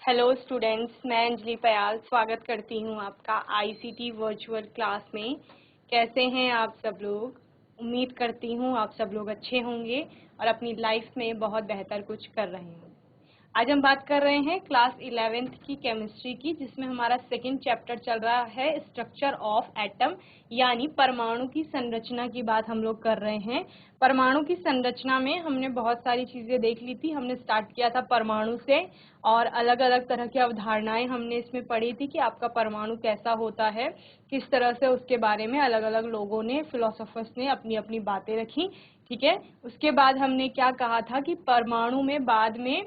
Hello students, मैं अंजलि पयाल स्वागत करती हूँ आपका आईसीटी वर्चुअल क्लास में। कैसे हैं आप सब लोग? उम्मीद करती हूँ आप सब लोग अच्छे होंगे और अपनी लाइफ में बहुत बेहतर कुछ कर रहे होंगे। आज हम बात कर रहे हैं क्लास 11th की केमिस्ट्री की, जिसमें हमारा सेकंड चैप्टर चल रहा है स्ट्रक्चर ऑफ एटम, यानी परमाणु की संरचना की बात हम लोग कर रहे हैं। परमाणु की संरचना में हमने बहुत सारी चीजें देख ली थी। हमने स्टार्ट किया था परमाणु से और अलग अलग तरह की अवधारणाएं हमने इसमें पढ़ी थी कि आपका परमाणु कैसा होता है, किस तरह से उसके बारे में अलग अलग लोगों ने, फिलोसोफर्स ने अपनी अपनी बातें रखी। ठीक है, उसके बाद हमने क्या कहा था कि परमाणु में बाद में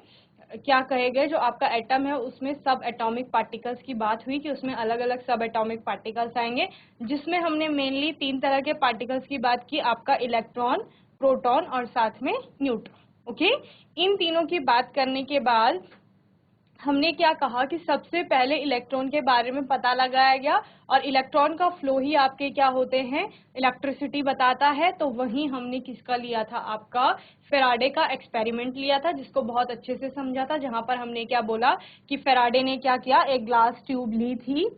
क्या कहे गए, जो आपका एटम है उसमें सब एटॉमिक पार्टिकल्स की बात हुई कि उसमें अलग अलग सब एटॉमिक पार्टिकल्स आएंगे, जिसमें हमने मेनली 3 तरह के पार्टिकल्स की बात की, आपका इलेक्ट्रॉन, प्रोटॉन और साथ में न्यूट्रॉन। ओके, इन तीनों की बात करने के बाद हमने क्या कहा कि सबसे पहले इलेक्ट्रॉन के बारे में पता लगाया गया और इलेक्ट्रॉन का फ्लो ही आपके क्या होते हैं, इलेक्ट्रिसिटी बताता है। तो वहीं हमने किसका लिया था, आपका फेराडे का एक्सपेरिमेंट लिया था, जिसको बहुत अच्छे से समझा था, जहां पर हमने क्या बोला कि फेराडे ने क्या किया, एक ग्लास ट्यूब ली थी,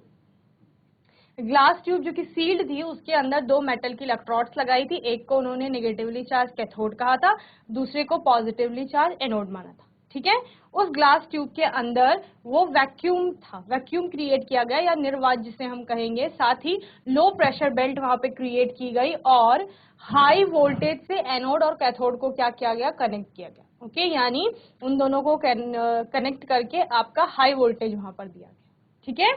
ग्लास ट्यूब जो कि सील्ड थी, उसके अंदर 2 मेटल की इलेक्ट्रोड्स लगाई थी। एक को उन्होंने नेगेटिवली चार्ज कैथोड कहा था, दूसरे को पॉजिटिवली चार्ज एनोड माना था। ठीक है, उस ग्लास ट्यूब के अंदर वो वैक्यूम था, वैक्यूम क्रिएट किया गया या निर्वात जिसे हम कहेंगे। साथ ही लो प्रेशर बेल्ट वहां पे क्रिएट की गई और हाई वोल्टेज से एनोड और कैथोड को क्या किया गया, कनेक्ट किया गया। ओके, यानी उन दोनों को कनेक्ट करके आपका हाई वोल्टेज वहां पर दिया गया। ठीक है,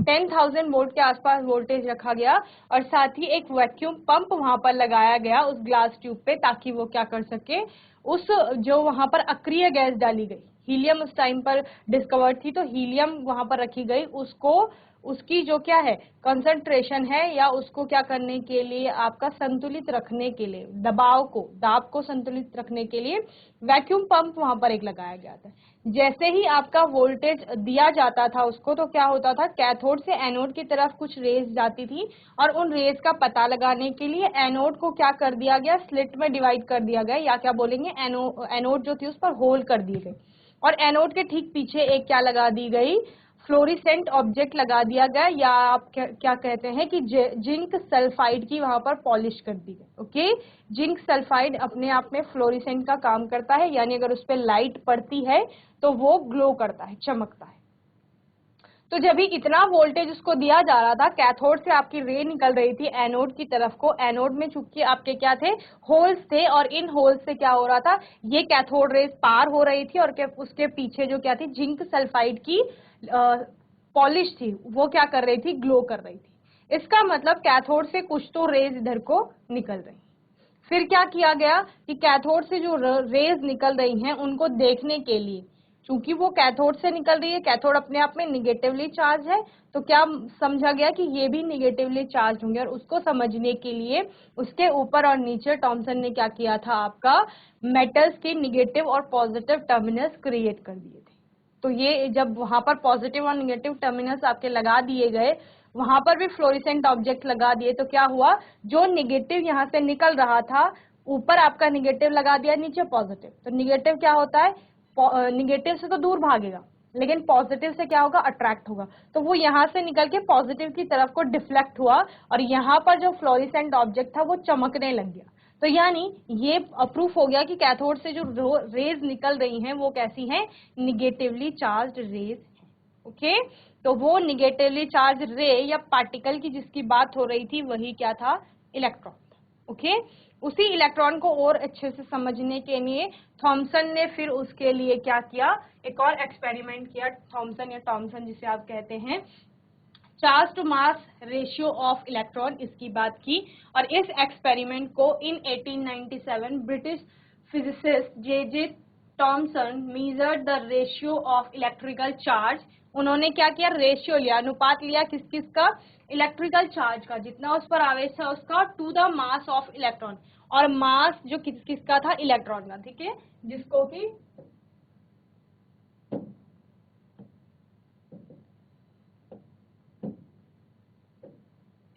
10,000 वोल्ट के आसपास वोल्टेज रखा गया और साथ ही एक वैक्यूम पंप वहां पर लगाया गया उस ग्लास ट्यूब पे, ताकि वो क्या कर सके, उस जो वहां पर अक्रिय गैस डाली गई, हीलियम उस टाइम पर डिस्कवर्ड थी, तो हीलियम वहां पर रखी गई, उसको उसकी जो क्या है कंसंट्रेशन है, या उसको क्या करने के लिए, आपका संतुलित रखने के लिए, दाब को संतुलित रखने के लिए वैक्यूम पंप वहां पर एक लगाया गया था। जैसे ही आपका वोल्टेज दिया जाता था उसको, तो क्या होता था, कैथोड से एनोड की तरफ कुछ रेज जाती थी और उन रेज का पता लगाने के लिए एनोड को क्या कर दिया गया, स्लिट में डिवाइड कर दिया गया, या क्या बोलेंगे, एनोड जो थी उस पर होल कर दी गई और एनोड के ठीक पीछे एक क्या लगा दी गई, फ्लोरिसेंट ऑब्जेक्ट लगा दिया गया, या आप क्या कहते हैं कि जिंक सल्फाइड की वहां पर पॉलिश कर दी गई। ओके, जिंक सल्फाइड अपने आप में फ्लोरिसेंट का काम करता है, यानी अगर उस पर लाइट पड़ती है तो वो ग्लो करता है, चमकता है। तो जब भी इतना वोल्टेज उसको दिया जा रहा था, कैथोड से आपकी रे निकल रही थी एनोड की तरफ को, एनोड में चूंकि आपके क्या थे, होल्स थे, और इन होल्स से क्या हो रहा था, ये कैथोड रेज पार हो रही थी और उसके पीछे जो क्या थी, जिंक सल्फाइड की पॉलिश थी, वो क्या कर रही थी, ग्लो कर रही थी। इसका मतलब कैथोड से कुछ तो रेज इधर को निकल रही। फिर क्या किया गया कि कैथोड से जो रेज निकल रही हैं उनको देखने के लिए, चूंकि वो कैथोड से निकल रही है, कैथोड अपने आप में निगेटिवली चार्ज है, तो क्या समझा गया कि ये भी निगेटिवली चार्ज होंगे, और उसको समझने के लिए उसके ऊपर और नीचे थॉमसन ने क्या किया था, आपका मेटल्स के निगेटिव और पॉजिटिव टर्मिनल्स क्रिएट कर दिए थे। तो ये जब वहां पर पॉजिटिव और निगेटिव टर्मिनल्स आपके लगा दिए गए, वहां पर भी फ्लोरिसेंट ऑब्जेक्ट लगा दिए, तो क्या हुआ, जो निगेटिव यहाँ से निकल रहा था, ऊपर आपका निगेटिव लगा दिया, नीचे पॉजिटिव, तो निगेटिव क्या होता है, निगेटिव से तो दूर भागेगा, लेकिन पॉजिटिव से क्या होगा, अट्रैक्ट होगा। तो वो यहाँ से निकल के पॉजिटिव की तरफ को डिफ्लेक्ट हुआ और यहाँ पर जो फ्लोरिसेंट ऑब्जेक्ट था वो चमकने लग गया। तो यानी ये प्रूफ हो गया कि कैथोड से जो रेज निकल रही हैं वो कैसी हैं, निगेटिवली चार्ज्ड रेज हैं। ओके, तो वो निगेटिवली चार्ज रे या पार्टिकल की जिसकी बात हो रही थी, वही क्या था, इलेक्ट्रॉन। ओके, उसी इलेक्ट्रॉन को और अच्छे से समझने के लिए थॉमसन ने फिर उसके लिए क्या किया, एक और एक्सपेरिमेंट किया, थॉमसन या टॉमसन जिसे आप कहते हैं, charge to mass ratio of electron, इसकी बात की। और इस एक्सपेरिमेंट को in 1897 British physicist J Thomson measured the ratio of electrical charge. उन्होंने क्या किया, रेशियो लिया, अनुपात लिया, किस किस का, इलेक्ट्रिकल चार्ज का, जितना उस पर आवेश था उसका, to the mass of electron, और मास जो किस किसका था, इलेक्ट्रॉन का। ठीक है, जिसको कि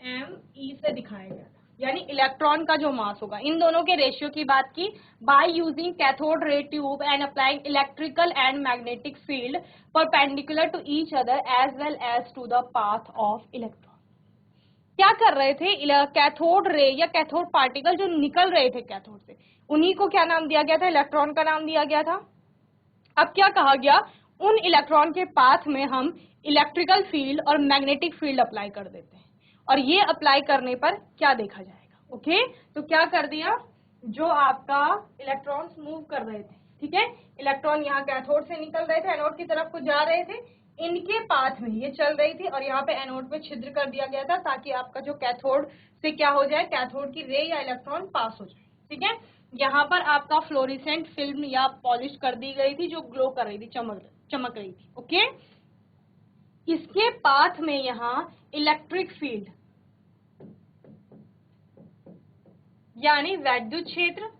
एम ई से दिखाया गया था। यानी इलेक्ट्रॉन का जो मास होगा, इन दोनों के रेशियो की बात की। By using cathode ray tube and applying electrical and magnetic field perpendicular to each other as well as to the path of electron. क्या कर रहे थे, कैथोड रे या कैथोड पार्टिकल जो निकल रहे थे कैथोड से, उन्हीं को क्या नाम दिया गया था, इलेक्ट्रॉन का नाम दिया गया था। अब क्या कहा गया, उन इलेक्ट्रॉन के पाथ में हम इलेक्ट्रिकल फील्ड और मैग्नेटिक फील्ड अप्लाई कर देते हैं, और ये अप्लाई करने पर क्या देखा जाएगा। ओके, तो क्या कर दिया, जो आपका इलेक्ट्रॉन्स मूव कर रहे थे, ठीक है, इलेक्ट्रॉन यहाँ कैथोड से निकल रहे थे, एनोड की तरफ को जा रहे थे, इनके पाथ में ये चल रही थी और यहाँ पे एनोड पे छिद्र कर दिया गया था ताकि आपका जो कैथोड से क्या हो जाए, कैथोड की रे या इलेक्ट्रॉन पास हो जाए। ठीक है, यहाँ पर आपका फ्लोरिसेंट फिल्म या पॉलिश कर दी गई थी जो ग्लो कर रही थी, चमक रही थी। ओके, इसके पाथ में यहाँ इलेक्ट्रिक फील्ड यानी वैद्युत क्षेत्र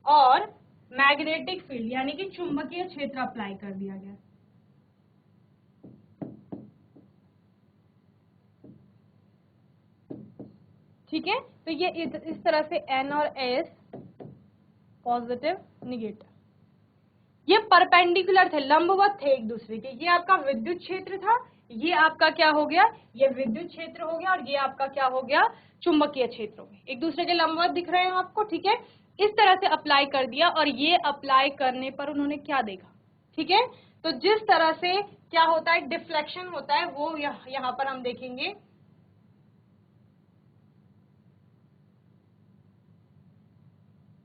और मैग्नेटिक फील्ड यानी कि चुंबकीय क्षेत्र अप्लाई कर दिया गया। ठीक है, तो ये इस तरह से N और S पॉजिटिव निगेटिव, ये परपेंडिकुलर थे, लंबवत थे एक दूसरे के। ये आपका विद्युत क्षेत्र था, ये आपका क्या हो गया, ये विद्युत क्षेत्र हो गया, और ये आपका क्या हो गया, चुंबकीय क्षेत्र हो गया, एक दूसरे के लंबवत दिख रहे हैं आपको। ठीक है, इस तरह से अप्लाई कर दिया, और ये अप्लाई करने पर उन्होंने क्या देखा। ठीक है, तो जिस तरह से क्या होता है, डिफ्लेक्शन होता है, वो यहाँ पर हम देखेंगे।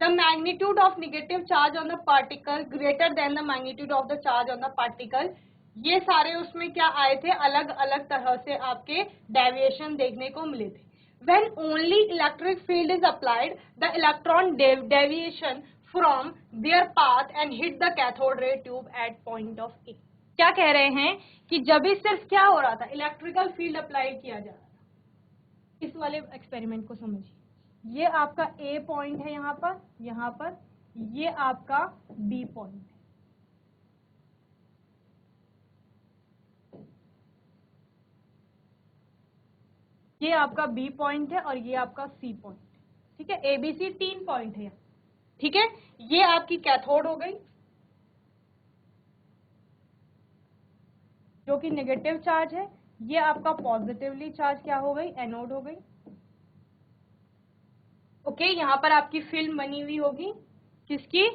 The magnitude of negative charge on the particle greater than the magnitude of the charge on the particle, ये सारे उसमें क्या आए थे, अलग अलग तरह से आपके डेविएशन देखने को मिले थे। When only electric field is applied, the electron deviation from their path and hit the cathode ray tube at point of A। क्या कह रहे हैं कि जब भी सिर्फ क्या हो रहा था, इलेक्ट्रिकल फील्ड अप्लाई किया जा रहा था। इस वाले एक्सपेरिमेंट को समझिए, ये आपका A पॉइंट है, यहाँ पर ये आपका B पॉइंट है। ये आपका B पॉइंट है और ये आपका C पॉइंट है। ठीक है, ABC 3 पॉइंट है। ठीक है, ये आपकी कैथोड हो गई जो कि नेगेटिव चार्ज है, ये आपका पॉजिटिवली चार्ज क्या हो गई, एनोड हो गई। ओके, यहाँ पर आपकी फिल्म बनी हुई होगी, किसकी,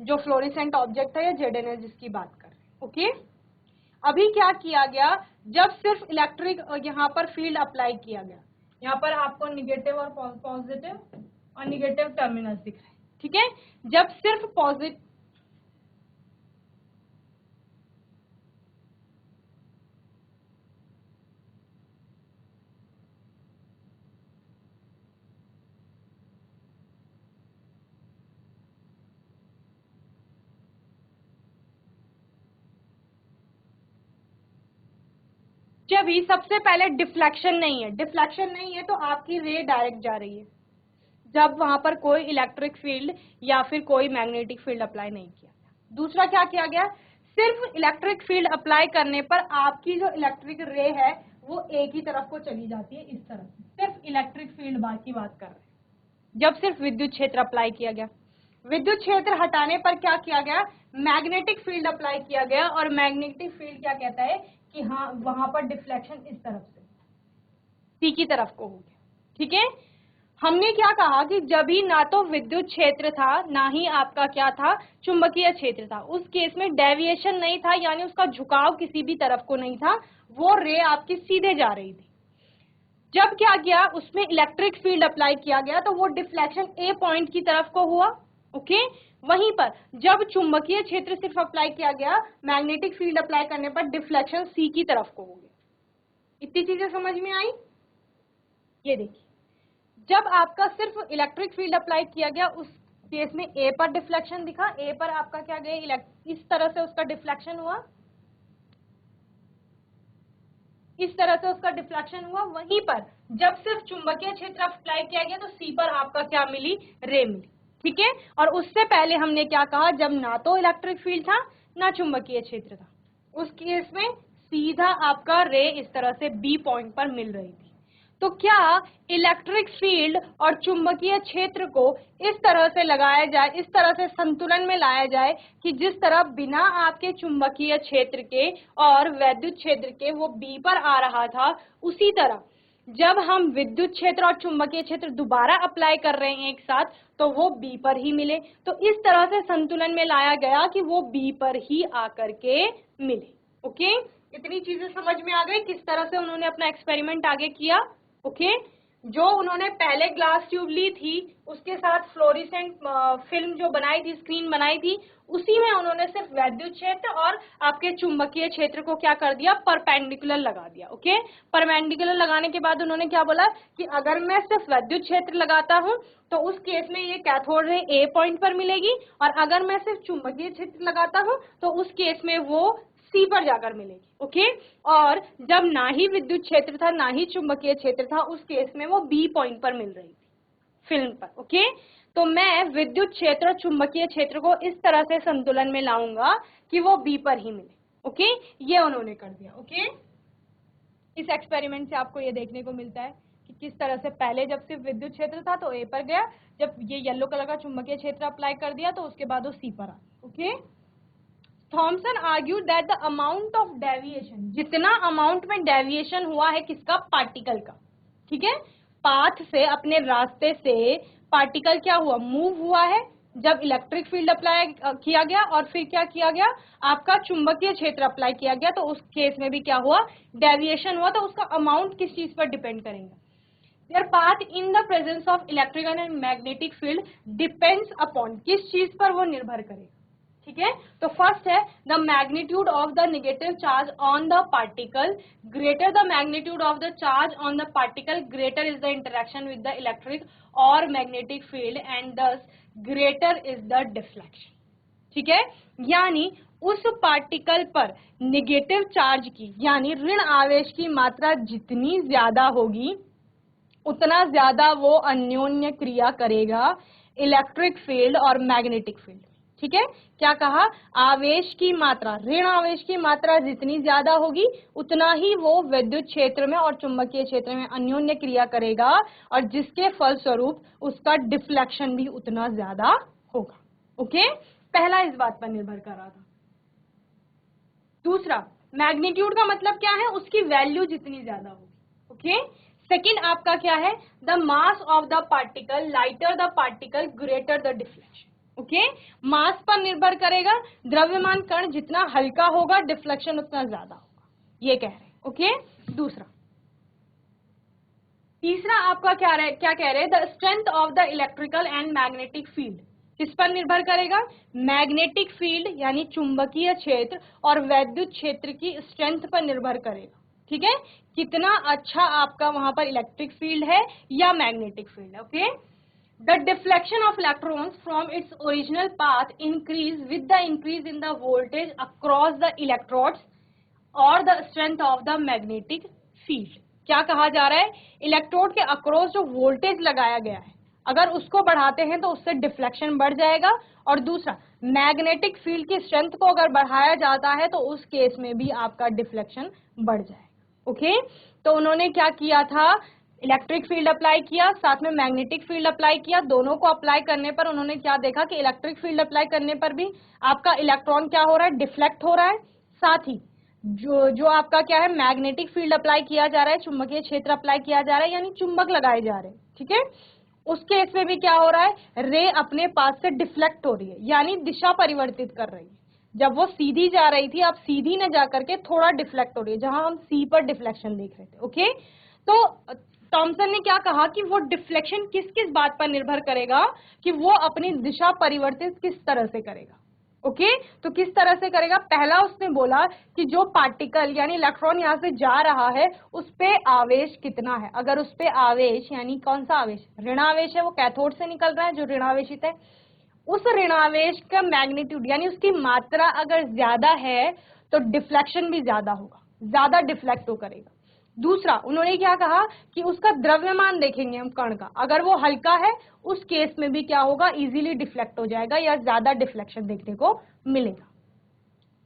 जो फ्लोरेसेंट ऑब्जेक्ट है या ZNS जिसकी बात कर रहे हैं। ओके, अभी क्या किया गया, जब सिर्फ इलेक्ट्रिक यहाँ पर फील्ड अप्लाई किया गया, यहाँ पर आपको निगेटिव और पॉजिटिव और निगेटिव टर्मिनल्स दिख रहे हैं। ठीक है, जब सिर्फ पॉजिटिव, जब ही सबसे पहले डिफ्लेक्शन नहीं है तो आपकी रे डायरेक्ट जा रही है, जब वहां पर कोई इलेक्ट्रिक फील्ड या फिर कोई मैग्नेटिक फील्ड अप्लाई नहीं किया गया। दूसरा क्या किया गया, सिर्फ इलेक्ट्रिक फील्ड अप्लाई करने पर आपकी जो इलेक्ट्रिक रे है वो एक ही तरफ को चली जाती है, इस तरफ, सिर्फ इलेक्ट्रिक फील्ड की बात कर रहे हैं। जब सिर्फ विद्युत क्षेत्र अप्लाई किया गया, विद्युत क्षेत्र हटाने पर क्या किया गया, मैग्नेटिक फील्ड अप्लाई किया गया, और मैग्नेटिक फील्ड क्या कहता है कि हाँ वहां पर डिफ्लेक्शन इस तरफ से सी की तरफ को हो गया। ठीक है, हमने क्या कहा कि जब ही ना तो विद्युत क्षेत्र था ना ही आपका क्या था, चुंबकीय क्षेत्र था, उस केस में डेविएशन नहीं था, यानी उसका झुकाव किसी भी तरफ को नहीं था, वो रे आपकी सीधे जा रही थी। जब क्या किया, उसमें इलेक्ट्रिक फील्ड अप्लाई किया गया तो वो डिफ्लेक्शन ए पॉइंट की तरफ को हुआ। ओके, वहीं पर जब चुंबकीय क्षेत्र सिर्फ अप्लाई किया गया, मैग्नेटिक फील्ड अप्लाई करने पर डिफ्लेक्शन सी की तरफ को हो गया। इतनी चीजें समझ में आई। ये देखिए, जब आपका सिर्फ इलेक्ट्रिक फील्ड अप्लाई किया गया उस केस में ए पर डिफ्लेक्शन दिखा, ए पर आपका क्या गया, इस तरह से उसका डिफ्लेक्शन हुआ, इस तरह से उसका डिफ्लेक्शन हुआ। वहीं पर जब सिर्फ चुंबकीय क्षेत्र अप्लाई किया गया तो सी पर आपका क्या मिली, रे मिली। ठीक है, और उससे पहले हमने क्या कहा, जब ना तो इलेक्ट्रिक फील्ड था ना चुंबकीय क्षेत्र था, उस केस में सीधा आपका रे इस तरह से बी पॉइंट पर मिल रही थी। तो क्या इलेक्ट्रिक फील्ड और चुंबकीय क्षेत्र को इस तरह से लगाया जाए, इस तरह से संतुलन में लाया जाए कि जिस तरह बिना आपके चुंबकीय क्षेत्र के और वैद्युत क्षेत्र के वो बी पर आ रहा था, उसी तरह जब हम विद्युत क्षेत्र और चुंबकीय क्षेत्र दोबारा अप्लाई कर रहे हैं एक साथ, तो वो बी पर ही मिले। तो इस तरह से संतुलन में लाया गया कि वो बी पर ही आकर के मिले। ओके, इतनी चीजें समझ में आ गई किस तरह से उन्होंने अपना एक्सपेरिमेंट आगे किया। ओके, जो उन्होंने पहले ग्लास ट्यूब ली थी उसके साथ फ्लोरिसेंट फिल्म जो बनाई थी, स्क्रीन बनाई थी, उसी में उन्होंने सिर्फ वैद्युत क्षेत्र और आपके चुंबकीय क्षेत्र को क्या कर दिया, परपेंडिकुलर लगा दिया। ओके, परपेंडिकुलर लगाने के बाद उन्होंने क्या बोला कि अगर मैं सिर्फ वैद्युत क्षेत्र लगाता हूं तो उस केस में ये कैथोड रे ए पॉइंट पर मिलेगी, और अगर मैं सिर्फ चुंबकीय क्षेत्र लगाता हूं तो उस केस में वो सी पर जाकर मिलेगी। ओके, और जब ना ही विद्युत क्षेत्र था ना ही चुंबकीय क्षेत्र था, उस केस में वो बी पॉइंट पर मिल रही थी फिल्म पर। ओके, तो मैं विद्युत क्षेत्र और चुंबकीय क्षेत्र को इस तरह से संतुलन में लाऊंगा कि वो बी पर ही मिले। ओके, ये उन्होंने कर दिया। ओके, इस एक्सपेरिमेंट से आपको ये देखने को मिलता है कि किस तरह से पहले जब सिर्फ विद्युत क्षेत्र था तो ए पर गया, जब ये येलो कलर का चुंबकीय क्षेत्र अप्लाई कर दिया तो उसके बाद वो सी पर आ। Okay, Thomson argued that the amount of deviation, जितना अमाउंट में डेविएशन हुआ है किसका, पार्टिकल का, ठीक है, पाथ से, अपने रास्ते से पार्टिकल क्या हुआ, मूव हुआ है जब इलेक्ट्रिक फील्ड अप्लाई किया गया और फिर क्या किया गया, आपका चुंबकीय क्षेत्र अप्लाई किया गया, तो उस केस में भी क्या हुआ, डेविएशन हुआ। तो उसका अमाउंट किस चीज पर डिपेंड करेगा, there path in the presence of electrical and magnetic field depends upon, किस चीज पर वो निर्भर करेगा। ठीक है, तो फर्स्ट है the magnitude of the negative charge on the particle, greater the magnitude of the charge on the particle, greater is the interaction with the electric और मैग्नेटिक फील्ड एंड दस ग्रेटर इज द डिफ्लेक्शन। ठीक है, यानी उस particle पर negative charge की यानी ऋण आवेश की मात्रा जितनी ज्यादा होगी उतना ज्यादा वो अन्योन्य क्रिया करेगा इलेक्ट्रिक फील्ड और मैग्नेटिक फील्ड। ठीक है, क्या कहा, आवेश की मात्रा, ऋण आवेश की मात्रा जितनी ज्यादा होगी उतना ही वो विद्युत क्षेत्र में और चुंबकीय क्षेत्र में अन्योन्य क्रिया करेगा, और जिसके फलस्वरूप उसका डिफ्लेक्शन भी उतना ज्यादा होगा। ओके, पहला इस बात पर निर्भर कर रहा था। दूसरा, मैग्नीट्यूड का मतलब क्या है, उसकी वैल्यू जितनी ज्यादा होगी। ओके, सेकेंड आपका क्या है, the mass of the particle, lighter the particle greater the deflection. Okay, mass पर निर्भर करेगा, द्रव्यमान कण जितना हल्का होगा डिफ्लेक्शन उतना ज्यादा होगा, ये कह रहे हैं। ओके, दूसरा। तीसरा आपका क्या कह रहे हैं, the strength of the electrical and magnetic field, किस पर निर्भर करेगा, मैग्नेटिक फील्ड यानी चुंबकीय क्षेत्र और वैद्युत क्षेत्र की स्ट्रेंथ पर निर्भर करेगा। ठीक है, कितना अच्छा आपका वहां पर इलेक्ट्रिक फील्ड है या मैग्नेटिक फील्ड है। Okay, the deflection of electrons from its original path increase with the increase in the voltage across the electrodes or the strength of the magnetic field। क्या कहा जा रहा है, इलेक्ट्रोड के across जो वोल्टेज लगाया गया है अगर उसको बढ़ाते हैं तो उससे डिफ्लेक्शन बढ़ जाएगा, और दूसरा मैग्नेटिक फील्ड की स्ट्रेंथ को अगर बढ़ाया जाता है तो उस केस में भी आपका डिफ्लेक्शन बढ़ जाएगा। ओके, तो उन्होंने क्या किया था, इलेक्ट्रिक फील्ड अप्लाई किया, साथ में मैग्नेटिक फील्ड अप्लाई किया, दोनों को अप्लाई करने पर उन्होंने क्या देखा कि इलेक्ट्रिक फील्ड अप्लाई करने पर भी आपका इलेक्ट्रॉन क्या हो रहा है, डिफ्लेक्ट हो रहा है, साथ ही जो आपका क्या है, मैग्नेटिक फील्ड अप्लाई किया जा रहा है, चुंबकीय क्षेत्र अप्लाई किया जा रहा है, यानी चुंबक लगाए जा रहे हैं। ठीक है, उस केस में भी क्या हो रहा है, रे अपने पास से डिफ्लेक्ट हो रही है, यानी दिशा परिवर्तित कर रही है। जब वो सीधी जा रही थी अब सीधी न जाकर के थोड़ा डिफ्लेक्ट हो रही है, जहां हम सी पर डिफ्लेक्शन देख रहे थे। ओके, तो थॉमसन ने क्या कहा कि वो डिफ्लेक्शन किस किस बात पर निर्भर करेगा कि वो अपनी दिशा परिवर्तित किस तरह से करेगा। ओके, तो किस तरह से करेगा, पहला उसने बोला कि जो पार्टिकल यानी इलेक्ट्रॉन यहाँ से जा रहा है उस पे आवेश कितना है, अगर उस पे आवेश यानी कौन सा आवेश, ऋणावेश है, वो कैथोड से निकल रहा है जो ऋणावेशित है, उस ऋणावेश का मैग्नीट्यूड यानी उसकी मात्रा अगर ज्यादा है तो डिफ्लेक्शन भी ज्यादा होगा, ज्यादा डिफ्लेक्ट तो करेगा। दूसरा उन्होंने क्या कहा कि उसका द्रव्यमान देखेंगे हम कण का, अगर वो हल्का है उस केस में भी क्या होगा, इजीली डिफ्लेक्ट हो जाएगा या ज्यादा डिफ्लेक्शन देखने को मिलेगा।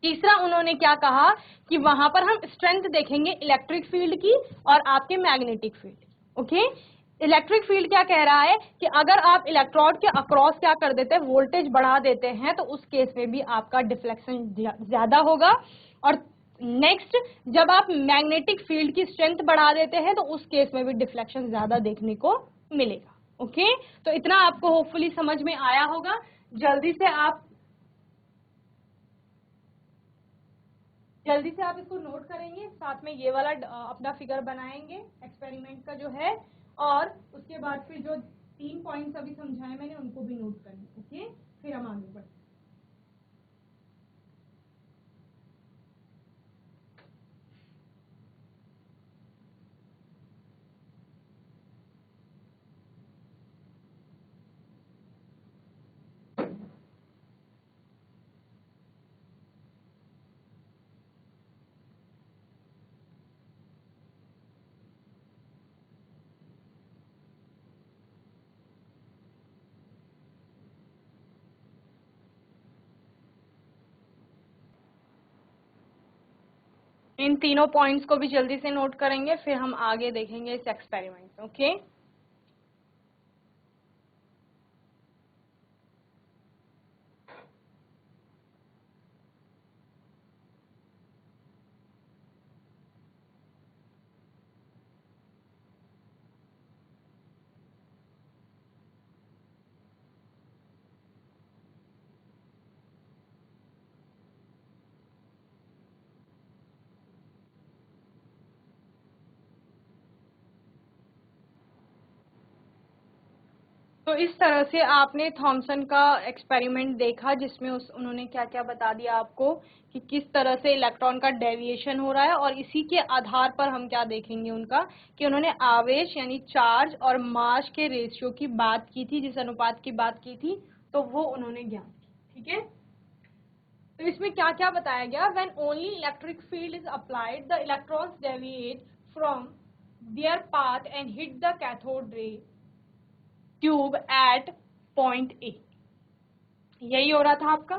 तीसरा उन्होंने क्या कहा कि वहां पर हम स्ट्रेंथ देखेंगे इलेक्ट्रिक फील्ड की और आपके मैग्नेटिक फील्ड की। ओके। इलेक्ट्रिक फील्ड क्या कह रहा है कि अगर आप इलेक्ट्रोड के अक्रॉस क्या कर देते हैं, वोल्टेज बढ़ा देते हैं, तो उस केस में भी आपका डिफ्लेक्शन ज्यादा होगा। और नेक्स्ट, जब आप मैग्नेटिक फील्ड की स्ट्रेंथ बढ़ा देते हैं तो उस केस में भी डिफ्लेक्शन ज्यादा देखने को मिलेगा। ओके, तो इतना आपको होपफुली समझ में आया होगा। जल्दी से आप इसको नोट करेंगे, साथ में ये वाला अपना फिगर बनाएंगे एक्सपेरिमेंट का जो है, और उसके बाद फिर जो 3 पॉइंट्स अभी समझाए मैंने उनको भी नोट करेंगे। ओके, फिर हम आगे बढ़ते हैं। इन तीनों पॉइंट्स को भी जल्दी से नोट करेंगे, फिर हम आगे देखेंगे इस एक्सपेरिमेंट। ओके, तो इस तरह से आपने थॉमसन का एक्सपेरिमेंट देखा, जिसमें उन्होंने क्या क्या बता दिया आपको कि किस तरह से इलेक्ट्रॉन का डेविएशन हो रहा है। और इसी के आधार पर हम क्या देखेंगे उनका, कि उन्होंने आवेश यानी चार्ज और मास के रेशियो की बात की थी, जिस अनुपात की बात की थी, तो वो उन्होंने ज्ञात की। ठीक है, तो इसमें क्या क्या बताया गया, when only electric field is applied the electrons deviate from there path and hit the cathode ray tube at point A. यही हो रहा था आपका,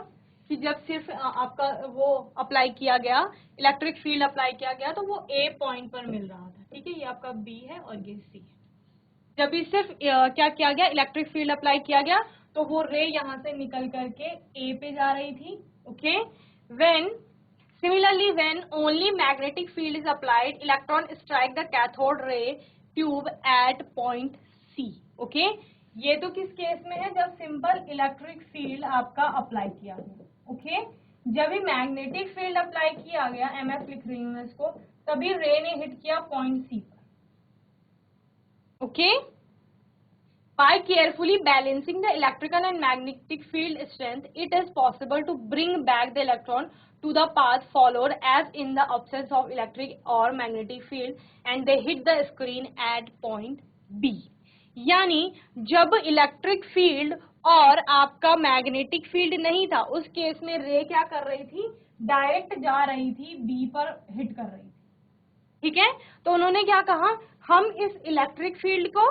कि जब सिर्फ आपका वो अप्लाई किया गया, इलेक्ट्रिक फील्ड अप्लाई किया गया, तो वो ए पॉइंट पर मिल रहा था। ठीक है, ये आपका बी है और ये सी है। जब भी सिर्फ क्या किया गया, इलेक्ट्रिक फील्ड अप्लाई किया गया, तो वो रे यहाँ से निकल करके ए पे जा रही थी। Okay, when Similarly, when only magnetic field is applied, electron strike the cathode ray tube at point C. Okay? ये तो किस केस में है, जब सिंपल इलेक्ट्रिक फील्ड आपका अप्लाई किया गया। ओके, जब भी मैग्नेटिक फील्ड अप्लाई किया गया, एमएफ लिख रही हूँ मैं इसको, तभी रे ने हिट किया पॉइंट सी पर। Okay, by carefully balancing the electrical and magnetic field strength, it is possible to bring back the electron to the path followed as in the absence of electric or magnetic field, and they hit the screen at point B. यानी जब electric field और आपका magnetic field नहीं था, उस case में रे क्या कर रही थी, डायरेक्ट जा रही थी बी पर हिट कर रही थी। ठीक है, तो उन्होंने क्या कहा, हम इस इलेक्ट्रिक फील्ड को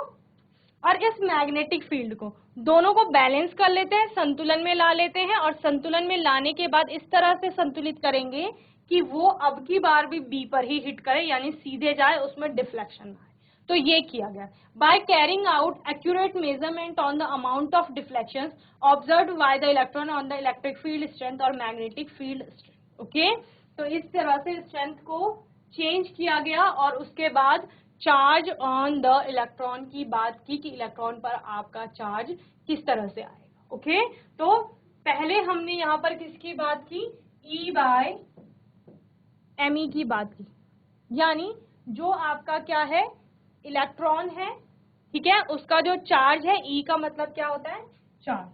और इस मैग्नेटिक फील्ड को दोनों को बैलेंस कर लेते हैं, संतुलन में ला लेते हैं, और संतुलन में लाने के बाद इस तरह से संतुलित करेंगे कि वो अब की बार भी बी पर ही हिट करे, यानी सीधे जाए, उसमें डिफ्लेक्शन आए। तो ये किया गया by carrying out accurate measurement on the amount of deflection observed by the electron on the electric field strength और मैग्नेटिक फील्ड स्ट्रेंथ। ओके, तो इस तरह से स्ट्रेंथ को चेंज किया गया, और उसके बाद चार्ज ऑन द इलेक्ट्रॉन की बात की कि इलेक्ट्रॉन पर आपका चार्ज किस तरह से आएगा। ओके, तो पहले हमने यहाँ पर किसकी बात की, E बाय एमई की बात की, यानी जो आपका क्या है, इलेक्ट्रॉन है। ठीक है, उसका जो चार्ज है, E का मतलब क्या होता है, चार्ज।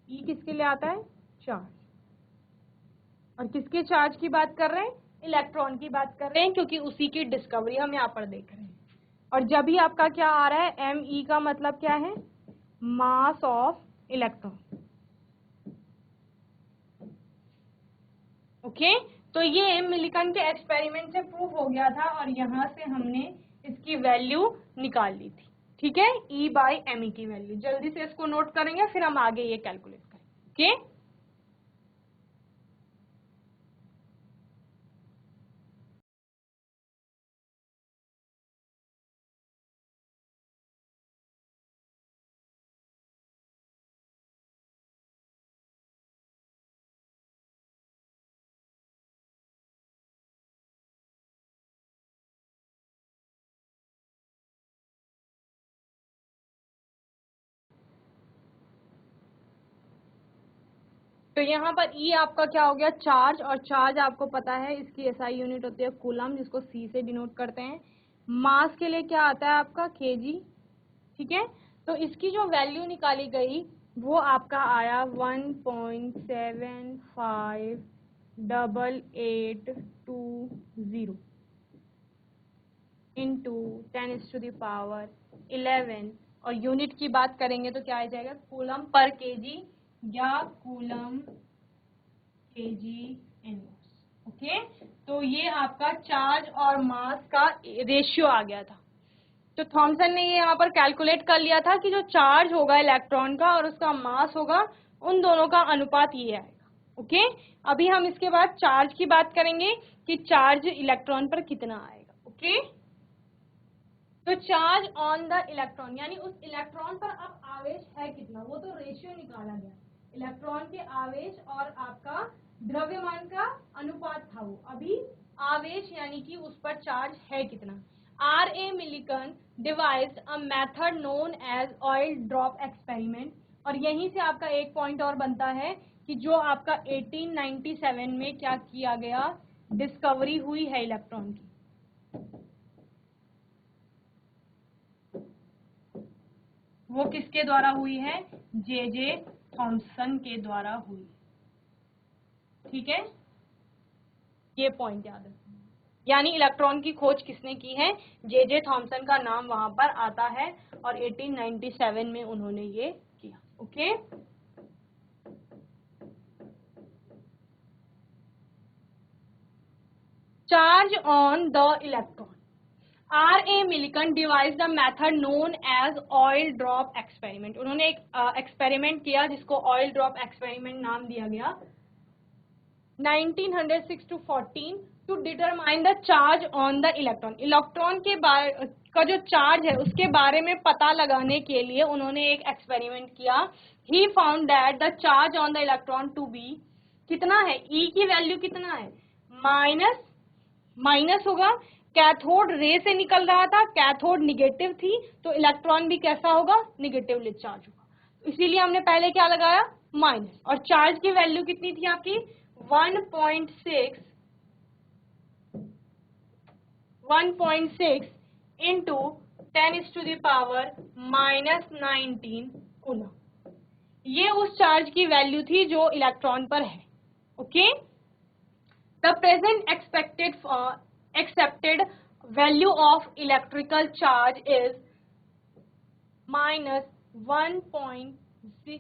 E किसके लिए आता है, चार्ज। और किसके चार्ज की बात कर रहे हैं, इलेक्ट्रॉन की बात कर रहे हैं, क्योंकि उसी की डिस्कवरी हम यहाँ पर देख रहे हैं। और जब भी आपका क्या आ रहा है, एम ई का मतलब क्या है, मास ऑफ इलेक्ट्रॉन। ओके, तो ये मिलिकन के एक्सपेरिमेंट से प्रूव हो गया था, और यहाँ से हमने इसकी वैल्यू निकाल ली थी। ठीक है, ई बाई एम ई की वैल्यू, जल्दी से इसको नोट करेंगे, फिर हम आगे ये कैलकुलेट करेंगे। ओके, तो यहाँ पर ई आपका क्या हो गया, चार्ज, और चार्ज आपको पता है इसकी एसआई यूनिट होती है कूलम, जिसको सी से डिनोट करते हैं। मास के लिए क्या आता है आपका, केजी, ठीक है। तो इसकी जो वैल्यू निकाली गई वो आपका आया 1.758820 इंटू 10⁻11, और यूनिट की बात करेंगे तो क्या आ जाएगा, कूलम पर केजी या कूलम केजी इनवर्स। ओके, तो ये आपका चार्ज और मास का रेशियो आ गया था। तो थॉमसन ने ये यहाँ पर कैलकुलेट कर लिया था कि जो चार्ज होगा इलेक्ट्रॉन का और उसका मास होगा, उन दोनों का अनुपात ये आएगा। ओके, अभी हम इसके बाद चार्ज की बात करेंगे कि चार्ज इलेक्ट्रॉन पर कितना आएगा। ओके, तो चार्ज ऑन द इलेक्ट्रॉन, यानी उस इलेक्ट्रॉन पर अब आवेश है कितना, वो तो रेशियो निकाला गया, इलेक्ट्रॉन के आवेश और आपका द्रव्यमान का अनुपात था वो, अभी आवेश यानी कि उस पर चार्ज है कितना। R.A. Millikan devised a method known as oil drop experiment, और यहीं से आपका एक पॉइंट और बनता है कि जो आपका 1897 में क्या किया गया, डिस्कवरी हुई है इलेक्ट्रॉन की, वो किसके द्वारा हुई है, जे थॉमसन के द्वारा हुई। ठीक है, ये पॉइंट याद रखना, यानी इलेक्ट्रॉन की खोज किसने की है, जे थॉमसन का नाम वहां पर आता है, और 1897 में उन्होंने ये किया। Okay, charge on the electron, R.A. Millikan devised a method known as oil drop experiment, उन्होंने एक एक्सपेरिमेंट किया जिसको ऑयल ड्रॉप एक्सपेरिमेंट नाम दिया गया 1906 to 14 to determine the charge on the electron, electron के बारे का जो चार्ज है उसके बारे में पता लगाने के लिए उन्होंने एक एक्सपेरिमेंट किया। He found that the charge on the electron to be, कितना है, ई की वैल्यू कितना है, माइनस होगा, कैथोड रे से निकल रहा था, कैथोड निगेटिव थी, तो इलेक्ट्रॉन भी कैसा होगा, निगेटिवली चार्ज होगा, इसीलिए हमने पहले क्या लगाया, माइनस, और चार्ज की वैल्यू कितनी थी आपकी 1.6 इंटू 10⁻⁻19 कूलम, ये उस चार्ज की वैल्यू थी जो इलेक्ट्रॉन पर है। Okay, the present accepted value of electrical charge is -1.6,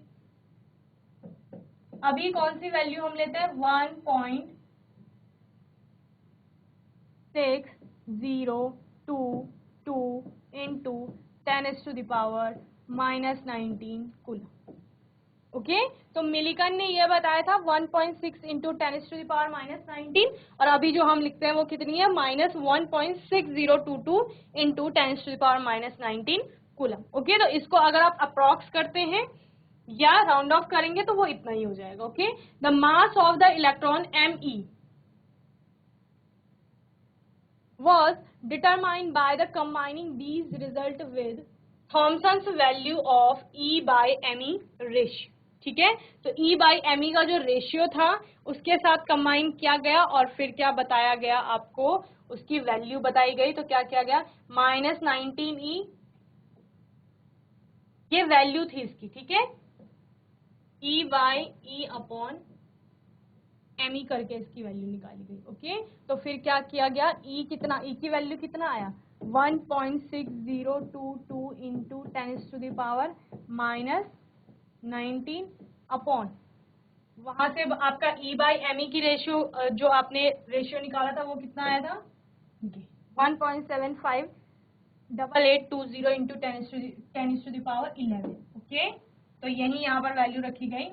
अभी कौन सी वैल्यू हम लेते हैं, 1.6022 इंटू 10⁻⁻19 कूलम। ओके, तो मिलिकन ने ये बताया था 1.6 इंटू 10⁻⁻19, और अभी जो हम लिखते हैं वो कितनी है, -1.6022 इंटू 10⁻⁻19 कूलम। ओके, तो इसको अगर आप अप्रॉक्स करते हैं या राउंड ऑफ करेंगे तो वो इतना ही हो जाएगा। Okay, the mass of the electron Me was determined by the combining these result with Thomson's value of E/me ratio। ठीक है, तो E/me का जो रेशियो था उसके साथ कंबाइन किया गया, और फिर क्या बताया गया आपको, उसकी वैल्यू बताई गई, तो क्या किया गया, -19E, ये वैल्यू थी इसकी। ठीक है, E/E/me करके इसकी वैल्यू निकाली गई। ओके, तो फिर क्या किया गया, E कितना, E की वैल्यू कितना आया, 1.6022 इंटू 10⁻⁻19 अपॉन, वहां से आपका E/me की रेशियो, जो आपने रेशियो निकाला था वो कितना आया था, 1.758820 इंटू 10⁻11। ओके, तो यही यहाँ पर वैल्यू रखी गई।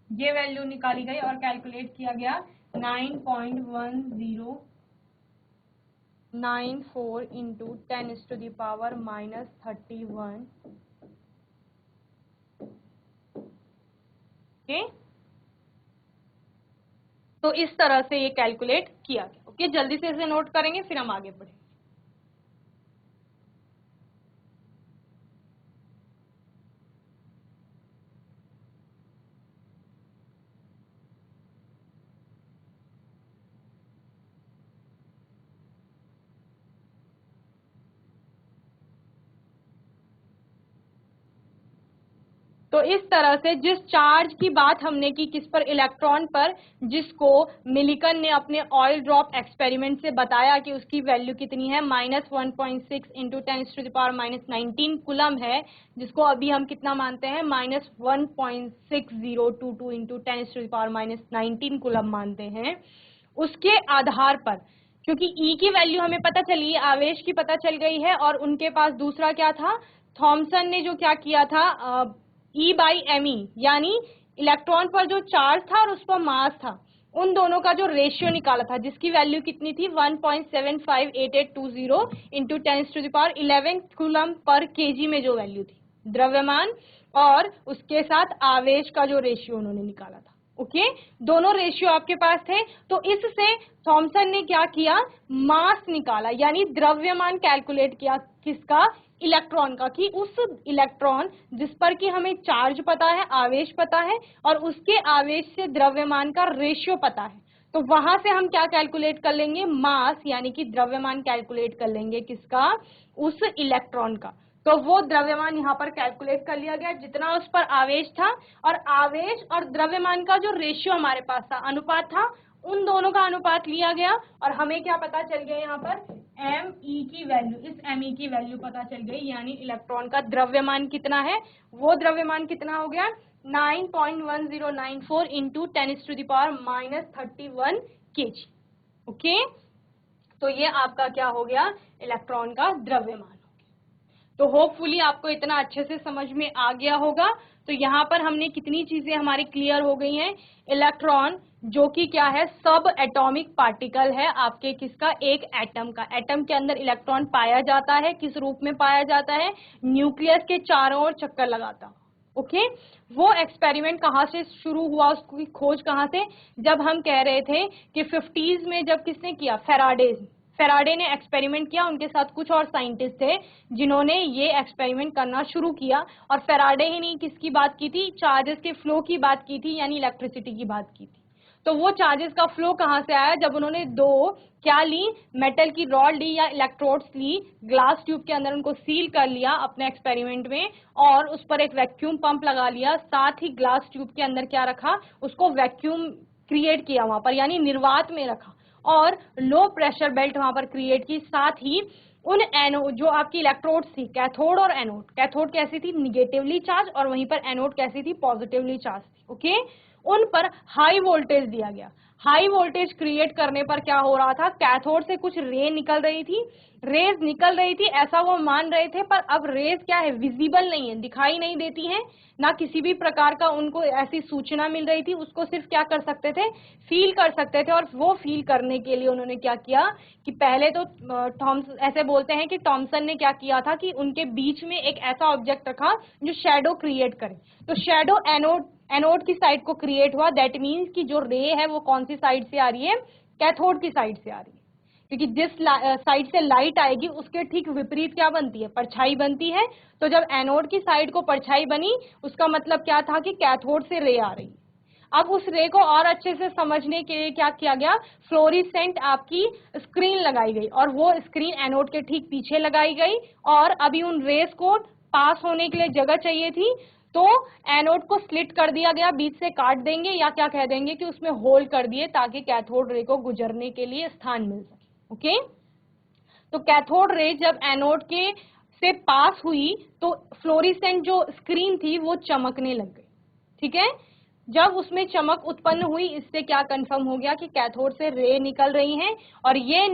ये वैल्यू निकाली गई और कैलकुलेट किया गया 9.1094 इंटू 10⁻⁻31। ओके, तो इस तरह से ये कैलकुलेट किया गया। ओके, जल्दी से इसे नोट करेंगे फिर हम आगे बढ़ेंगे। तो इस तरह से जिस चार्ज की बात हमने की, किस पर, इलेक्ट्रॉन पर, जिसको मिलिकन ने अपने ऑयल ड्रॉप एक्सपेरिमेंट से बताया कि उसकी वैल्यू कितनी है, -1.6 इंटू 10⁻⁹ कूलम है, जिसको अभी हम कितना मानते हैं, -1.6022 इंटू 10⁻⁹ कूलम मानते हैं। उसके आधार पर, क्योंकि ई की वैल्यू हमें पता चली, आवेश की पता चल गई है, और उनके पास दूसरा क्या था, थॉमसन ने जो क्या किया था, E/me, यानी इलेक्ट्रॉन पर जो चार्ज था और उस पर मास था, उन दोनों का जो रेशियो निकाला था, जिसकी वैल्यू कितनी थी, 1.758820 इंटू 10⁻11 कूलम पर केजी में जो वैल्यू थी, द्रव्यमान और उसके साथ आवेश का जो रेशियो उन्होंने निकाला था। ओके, दोनों रेशियो आपके पास थे। तो इससे थॉमसन ने क्या किया, मास निकाला, यानी द्रव्यमान कैलकुलेट किया, किसका, इलेक्ट्रॉन का, कि उस इलेक्ट्रॉन जिस पर कि हमें चार्ज पता है, आवेश पता है, और उसके आवेश से द्रव्यमान का रेशियो पता है, तो वहां से हम क्या कैलकुलेट कर लेंगे, मास, यानी कि द्रव्यमान कैलकुलेट कर लेंगे, किसका, उस इलेक्ट्रॉन का। तो वो द्रव्यमान यहाँ पर कैलकुलेट कर लिया गया, जितना उस पर आवेश था, और आवेश और द्रव्यमान का जो रेशियो हमारे पास था, अनुपात था, उन दोनों का अनुपात लिया गया, और हमें क्या पता चल गया, यहाँ पर Me की वैल्यू, इस Me की वैल्यू पता चल गई, यानी इलेक्ट्रॉन का द्रव्यमान कितना है, वो द्रव्यमान कितना हो गया, 9.1094 इंटू 10⁻31 kg। ओके, तो ये आपका क्या हो गया, इलेक्ट्रॉन का द्रव्यमान। तो होपफुली आपको इतना अच्छे से समझ में आ गया होगा। तो यहाँ पर हमने कितनी चीजें हमारी क्लियर हो गई हैं, इलेक्ट्रॉन जो कि क्या है, सब एटॉमिक पार्टिकल है आपके, किसका, एक एटम का। एटम के अंदर इलेक्ट्रॉन पाया जाता है, किस रूप में पाया जाता है, न्यूक्लियस के चारों ओर चक्कर लगाता। ओके, वो एक्सपेरिमेंट कहाँ से शुरू हुआ, उसकी खोज कहाँ से, जब हम कह रहे थे कि 50s में, जब किसने किया, फेराडे ने एक्सपेरिमेंट किया, उनके साथ कुछ और साइंटिस्ट थे जिन्होंने ये एक्सपेरिमेंट करना शुरू किया। और फेराडे ही नहीं, किसकी बात की थी, चार्जेस के फ्लो की बात की थी, यानी इलेक्ट्रिसिटी की बात की थी। तो वो चार्जेस का फ्लो कहाँ से आया, जब उन्होंने दो क्या ली, मेटल की रॉड ली या इलेक्ट्रोड्स ली, ग्लास ट्यूब के अंदर उनको सील कर लिया अपने एक्सपेरिमेंट में, और उस पर एक वैक्यूम पंप लगा लिया, साथ ही ग्लास ट्यूब के अंदर क्या रखा, उसको वैक्यूम क्रिएट किया वहां पर, यानी निर्वात में रखा, और लो प्रेशर बेल्ट वहां पर क्रिएट की। साथ ही उन एनोड, जो आपकी इलेक्ट्रोड्स थी, कैथोड और एनोड, कैथोड कैसी थी, निगेटिवली चार्ज, और वहीं पर एनोड कैसी थी, पॉजिटिवली चार्ज थी। ओके, उन पर हाई वोल्टेज दिया गया। हाई वोल्टेज क्रिएट करने पर क्या हो रहा था, कैथोड से कुछ रे निकल रही थी, रेज निकल रही थी, ऐसा वो मान रहे थे, पर अब रेज क्या है, विजिबल नहीं है, दिखाई नहीं देती हैं, ना किसी भी प्रकार का उनको ऐसी सूचना मिल रही थी, उसको सिर्फ क्या कर सकते थे, फील कर सकते थे। और वो फील करने के लिए उन्होंने क्या किया कि पहले तो ऐसे बोलते हैं कि थॉमसन ने क्या किया था कि उनके बीच में एक ऐसा ऑब्जेक्ट रखा जो शेडो क्रिएट करे। तो शेडो एनोड की साइड को क्रिएट हुआ, दैट मीन्स कि जो रे है वो कौन सी साइड से आ रही है, कैथोड की साइड से आ रही है, क्योंकि जिस साइड से लाइट आएगी उसके ठीक विपरीत क्या बनती है, परछाई बनती है। तो जब एनोड की साइड को परछाई बनी, उसका मतलब क्या था कि कैथोड से रे आ रही। अब उस रे को और अच्छे से समझने के लिए क्या किया गया, फ्लोरिसेंट आपकी स्क्रीन लगाई गई, और वो स्क्रीन एनोड के ठीक पीछे लगाई गई, और अभी उन रेस को पास होने के लिए जगह चाहिए थी, तो एनोड को स्लिट कर दिया गया, बीच से काट देंगे, या क्या कह देंगे कि उसमें होल कर दिए, ताकि कैथोड रे को गुजरने के लिए स्थान मिल सके। ओके, तो कैथोड रे जब एनोड के से पास हुई, तो फ्लोरिसेंट जो स्क्रीन थी वो चमकने लग गई। ठीक है, जब उसमें चमक उत्पन्न हुई, इससे क्या कंफर्म हो गया कि कैथोड से रे निकल रही हैं, और ये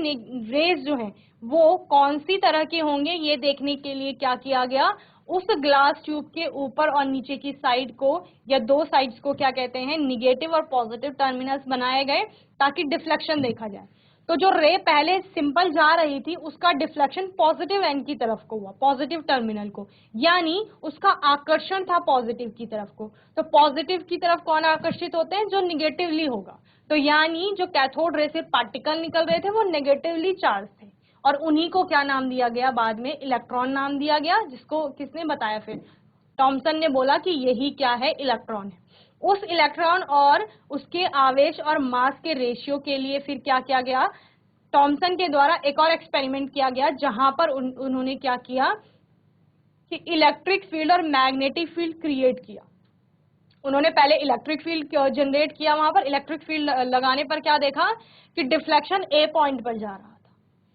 रेज जो हैं वो कौन सी तरह के होंगे, ये देखने के लिए क्या किया गया, उस ग्लास ट्यूब के ऊपर और नीचे की साइड को, या दो साइड्स को क्या कहते हैं, निगेटिव और पॉजिटिव टर्मिनल्स बनाए गए, ताकि डिफ्लेक्शन देखा जाए। तो जो रे पहले सिंपल जा रही थी, उसका डिफ्लेक्शन पॉजिटिव एंड की तरफ को हुआ, पॉजिटिव टर्मिनल को, यानी उसका आकर्षण था पॉजिटिव की तरफ को। तो पॉजिटिव की तरफ कौन आकर्षित होते हैं, जो निगेटिवली होगा। तो यानी जो कैथोड रे से पार्टिकल निकल रहे थे वो नेगेटिवली चार्ज थे, और उन्हीं को क्या नाम दिया गया बाद में, इलेक्ट्रॉन नाम दिया गया, जिसको किसने बताया फिर, थॉमसन ने बोला कि यही क्या है, इलेक्ट्रॉन है। उस इलेक्ट्रॉन और उसके आवेश और मास के रेशियो के लिए फिर क्या किया गया, थॉमसन के द्वारा एक और एक्सपेरिमेंट किया गया, जहां पर उन्होंने क्या किया कि इलेक्ट्रिक फील्ड और मैग्नेटिक फील्ड क्रिएट किया। उन्होंने पहले इलेक्ट्रिक फील्ड जनरेट किया, वहां पर इलेक्ट्रिक फील्ड लगाने पर क्या देखा कि डिफ्लेक्शन ए पॉइंट पर जा रहा था,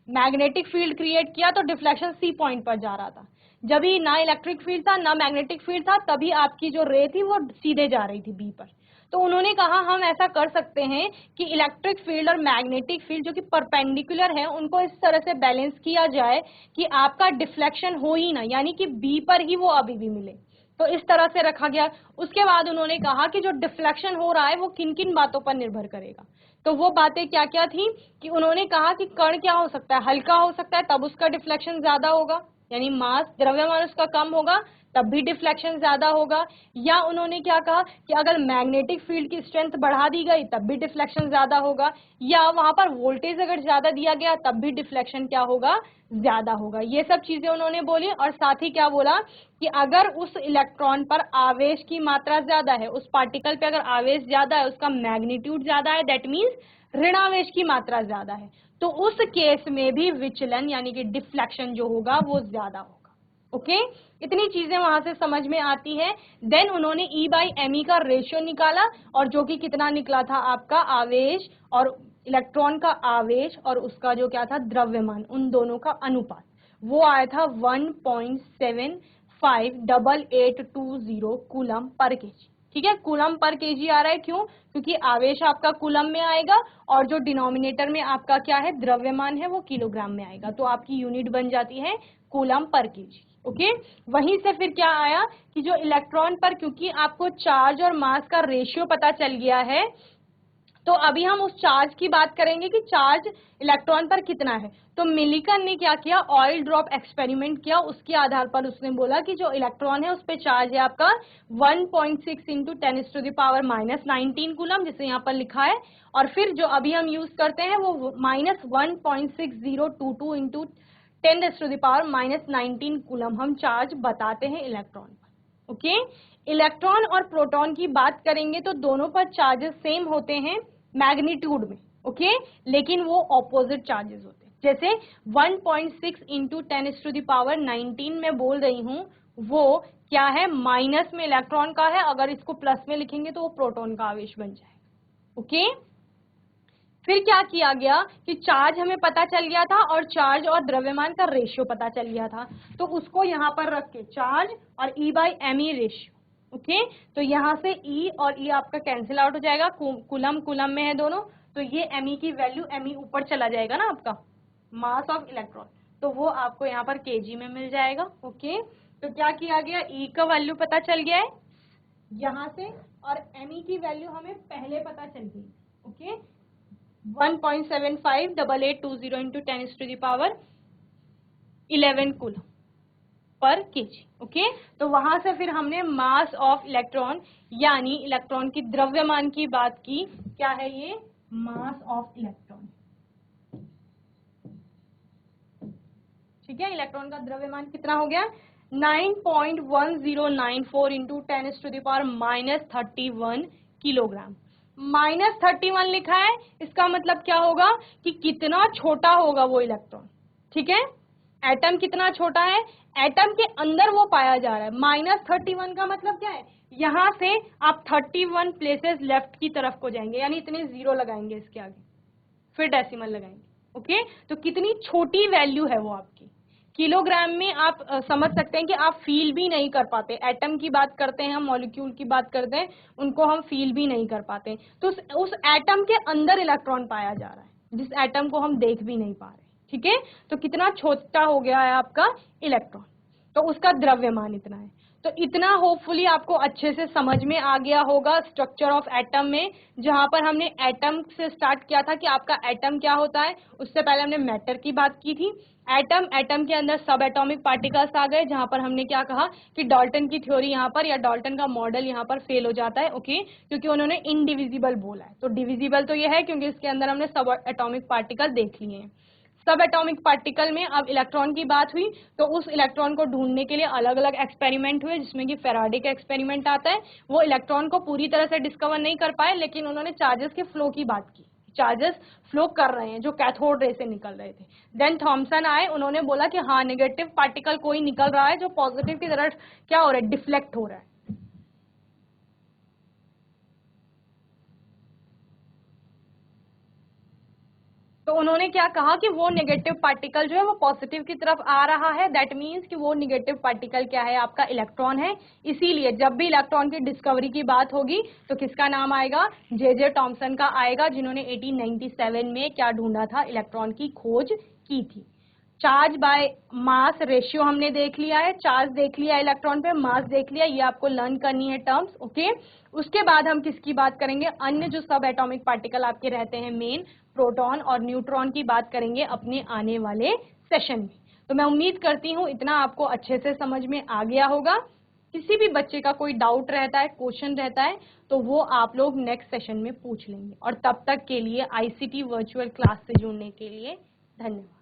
मैग्नेटिक फील्ड क्रिएट किया तो डिफ्लेक्शन सी पॉइंट पर जा रहा था। जब ही ना इलेक्ट्रिक फील्ड था ना मैग्नेटिक फील्ड था, तभी आपकी जो रे थी वो सीधे जा रही थी बी पर। तो उन्होंने कहा हम ऐसा कर सकते हैं कि इलेक्ट्रिक फील्ड और मैग्नेटिक फील्ड जो कि परपेंडिकुलर है उनको इस तरह से बैलेंस किया जाए कि आपका डिफ्लेक्शन हो ही ना, यानी कि बी पर ही वो अभी भी मिले। तो इस तरह से रखा गया। उसके बाद उन्होंने कहा कि जो डिफ्लेक्शन हो रहा है वो किन किन बातों पर निर्भर करेगा। तो वो बातें क्या क्या थी कि उन्होंने कहा कि कण क्या हो सकता है, हल्का हो सकता है तब उसका डिफ्लेक्शन ज्यादा होगा, यानी मास द्रव्यमान उसका कम होगा तब भी डिफ्लेक्शन ज्यादा होगा। या उन्होंने क्या कहा कि अगर मैग्नेटिक फील्ड की स्ट्रेंथ बढ़ा दी गई तब भी डिफ्लेक्शन ज्यादा होगा, या वहां पर वोल्टेज अगर ज्यादा दिया गया तब भी डिफ्लेक्शन क्या होगा, ज्यादा होगा। ये सब चीजें उन्होंने बोली। और साथ ही क्या बोला कि अगर उस इलेक्ट्रॉन पर आवेश की मात्रा ज्यादा है, उस पार्टिकल पे अगर आवेश ज्यादा है, उसका मैग्नीट्यूड ज्यादा है, दैट मीन्स ऋणावेश की मात्रा ज्यादा है, तो उस केस में भी विचलन यानी कि डिफ्लेक्शन जो होगा वो ज्यादा होगा। ओके इतनी चीजें वहां से समझ में आती है। देन उन्होंने E/me का रेशियो निकाला, और जो कि कितना निकला था आपका, आवेश और इलेक्ट्रॉन का आवेश और उसका जो क्या था, द्रव्यमान, उन दोनों का अनुपात, वो आया था 1.758820 कूलम पर केजी। ठीक है, कूलम पर केजी आ रहा है, क्यों, क्योंकि आवेश आपका कूलम में आएगा और जो डिनोमिनेटर में आपका क्या है, द्रव्यमान है, वो किलोग्राम में आएगा, तो आपकी यूनिट बन जाती है कूलम पर केजी। ओके वहीं से फिर क्या आया कि जो इलेक्ट्रॉन पर, क्योंकि आपको चार्ज और मास का रेशियो पता चल गया है, तो अभी हम उस चार्ज की बात करेंगे कि चार्ज इलेक्ट्रॉन पर कितना है। तो मिलिकन ने क्या किया, ऑयल ड्रॉप एक्सपेरिमेंट किया, उसके आधार पर उसने बोला कि जो इलेक्ट्रॉन है उस पे चार्ज है आपका 1.6 इंटू 10⁻⁻19 कूलम, जिसे यहाँ पर लिखा है। और फिर जो अभी हम यूज करते हैं वो -1.6022 इंटू 10⁻⁻19 कूलम हम चार्ज बताते हैं इलेक्ट्रॉन पर। ओके इलेक्ट्रॉन और प्रोटॉन की बात करेंगे तो दोनों पर चार्जेस सेम होते हैं मैग्नीट्यूड में। ओके लेकिन वो ऑपोजिट चार्जेस होते हैं। जैसे 1.6 इंटू 10⁻19 में बोल रही हूं, वो क्या है, माइनस में इलेक्ट्रॉन का है, अगर इसको प्लस में लिखेंगे तो वो प्रोटॉन का आवेश बन जाएगा। ओके फिर क्या किया गया कि चार्ज हमें पता चल गया था और चार्ज और द्रव्यमान का रेशियो पता चल गया था, तो उसको यहाँ पर रख के चार्ज और E/me रेशियो। ओके तो यहाँ से E और E आपका कैंसिल आउट हो जाएगा, कूलम कूलम में है दोनों, तो ये Me की वैल्यू, Me ऊपर चला जाएगा ना आपका मास ऑफ इलेक्ट्रॉन, तो वो आपको यहाँ पर केजी में मिल जाएगा। ओके तो क्या किया गया, E का वैल्यू पता चल गया है यहाँ से, और Me की वैल्यू हमें पहले पता चल गई। Okay 1.758820 into 10⁻11 coulomb per KG. Okay तो वहां से फिर हमने मास ऑफ इलेक्ट्रॉन यानी इलेक्ट्रॉन की द्रव्यमान की बात की। क्या है ये, मास ऑफ इलेक्ट्रॉन। ठीक है इलेक्ट्रॉन का द्रव्यमान कितना हो गया, 9.1094 इंटू 10⁻31 किलोग्राम। -31 लिखा है, इसका मतलब क्या होगा कि कितना छोटा होगा वो इलेक्ट्रॉन। ठीक है एटम कितना छोटा है, एटम के अंदर वो पाया जा रहा है। -31 का मतलब क्या है, यहां से आप 31 प्लेसेस लेफ्ट की तरफ को जाएंगे, यानी इतने जीरो लगाएंगे इसके आगे, फिर डेसिमल लगाएंगे। ओके तो कितनी छोटी वैल्यू है वो आपकी। किलोग्राम में आप समझ सकते हैं कि आप फील भी नहीं कर पाते। एटम की बात करते हैं हम, मॉलिक्यूल की बात करते हैं, उनको हम फील भी नहीं कर पाते। तो उस एटम के अंदर इलेक्ट्रॉन पाया जा रहा है, जिस एटम को हम देख भी नहीं पा रहे। ठीक है तो कितना छोटा हो गया है आपका इलेक्ट्रॉन, तो उसका द्रव्यमान इतना है। तो इतना होपफुली आपको अच्छे से समझ में आ गया होगा स्ट्रक्चर ऑफ एटम में, जहां पर हमने एटम से स्टार्ट किया था कि आपका एटम क्या होता है। उससे पहले हमने मैटर की बात की थी। एटम के अंदर सब एटॉमिक पार्टिकल्स आ गए, जहां पर हमने क्या कहा कि डाल्टन की थ्योरी यहाँ पर या डाल्टन का मॉडल यहाँ पर फेल हो जाता है, ओके, क्योंकि उन्होंने इनडिविजिबल बोला है। तो डिविजिबल तो ये है क्योंकि इसके अंदर हमने सब एटॉमिक पार्टिकल देख लिए हैं। सब एटॉमिक पार्टिकल में अब इलेक्ट्रॉन की बात हुई, तो उस इलेक्ट्रॉन को ढूंढने के लिए अलग अलग एक्सपेरिमेंट हुए, जिसमें कि फेराडे का एक्सपेरिमेंट आता है। वो इलेक्ट्रॉन को पूरी तरह से डिस्कवर नहीं कर पाए, लेकिन उन्होंने चार्जेस के फ्लो की बात की, चार्जेस फ्लो कर रहे हैं जो कैथोड रे से निकल रहे थे। देन थॉमसन आए, उन्होंने बोला कि हाँ नेगेटिव पार्टिकल कोई निकल रहा है जो पॉजिटिव की तरफ क्या हो रहा है, डिफ्लेक्ट हो रहा है। तो उन्होंने क्या कहा कि वो नेगेटिव पार्टिकल जो है वो पॉजिटिव की तरफ आ रहा है, दैट मीन्स कि वो नेगेटिव पार्टिकल क्या है, आपका इलेक्ट्रॉन है। इसीलिए जब भी इलेक्ट्रॉन की डिस्कवरी की बात होगी तो किसका नाम आएगा, जे टॉमसन का आएगा, जिन्होंने 1897 में क्या ढूंढा था, इलेक्ट्रॉन की खोज की थी। चार्ज बाय मास रेशियो हमने देख लिया है, चार्ज देख लिया इलेक्ट्रॉन पे, मास देख लिया, ये आपको लर्न करनी है टर्म्स, ओके। उसके बाद हम किसकी बात करेंगे, अन्य जो सब एटॉमिक पार्टिकल आपके रहते हैं मेन, प्रोटॉन और न्यूट्रॉन की बात करेंगे अपने आने वाले सेशन में। तो मैं उम्मीद करती हूँ इतना आपको अच्छे से समझ में आ गया होगा। किसी भी बच्चे का कोई डाउट रहता है, क्वेश्चन रहता है, तो वो आप लोग नेक्स्ट सेशन में पूछ लेंगे। और तब तक के लिए आईसीटी वर्चुअल क्लास से जुड़ने के लिए धन्यवाद।